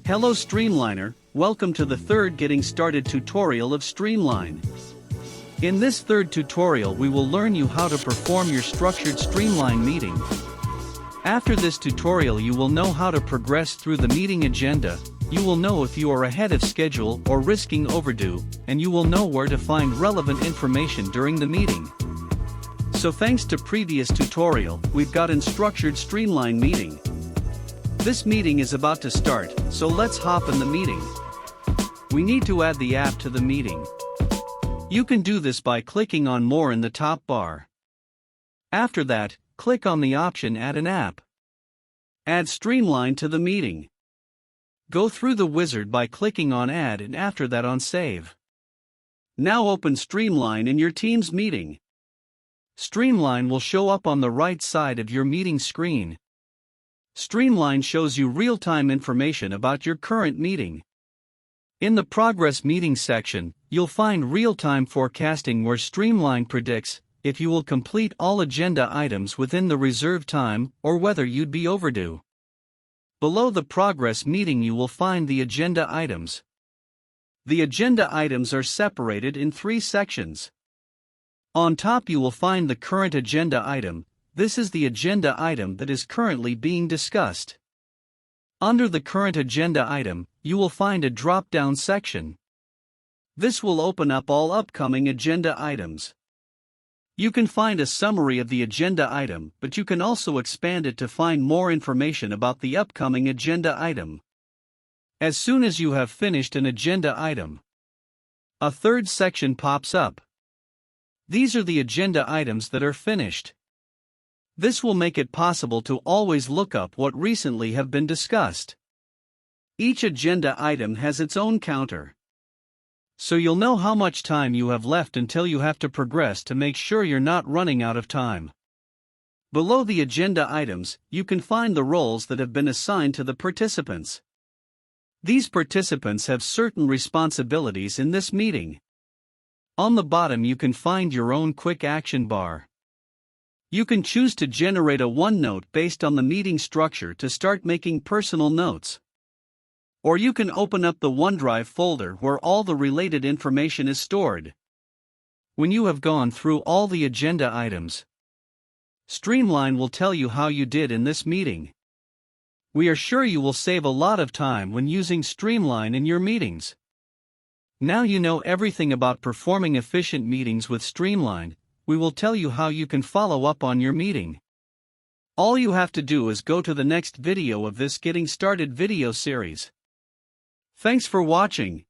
Hello Streamliner, welcome to the third Getting Started tutorial of Streamline. In this third tutorial we will learn you how to perform your structured Streamline meeting. After this tutorial you will know how to progress through the meeting agenda, you will know if you are ahead of schedule or risking overdue, and you will know where to find relevant information during the meeting. So thanks to previous tutorial, we've got a structured Streamline meeting. This meeting is about to start, so let's hop in the meeting. We need to add the app to the meeting. You can do this by clicking on More in the top bar. After that, click on the option Add an app. Add Streamline to the meeting. Go through the wizard by clicking on Add and after that on Save. Now open Streamline in your Teams meeting. Streamline will show up on the right side of your meeting screen. Streamline shows you real-time information about your current meeting. In the Progress Meeting section, you'll find real-time forecasting where Streamline predicts if you will complete all agenda items within the reserved time or whether you'd be overdue. Below the Progress Meeting you will find the agenda items. The agenda items are separated in 3 sections. On top you will find the current agenda item. This is the agenda item that is currently being discussed. Under the current agenda item, you will find a drop-down section. This will open up all upcoming agenda items. You can find a summary of the agenda item, but you can also expand it to find more information about the upcoming agenda item. As soon as you have finished an agenda item, a third section pops up. These are the agenda items that are finished. This will make it possible to always look up what recently have been discussed. Each agenda item has its own counter. So you'll know how much time you have left until you have to progress to make sure you're not running out of time. Below the agenda items, you can find the roles that have been assigned to the participants. These participants have certain responsibilities in this meeting. On the bottom you can find your own quick action bar. You can choose to generate a OneNote based on the meeting structure to start making personal notes. Or you can open up the OneDrive folder where all the related information is stored. When you have gone through all the agenda items, Streamline will tell you how you did in this meeting. We are sure you will save a lot of time when using Streamline in your meetings. Now you know everything about performing efficient meetings with Streamline. We will tell you how you can follow up on your meeting. All you have to do is go to the next video of this Getting Started video series. Thanks for watching.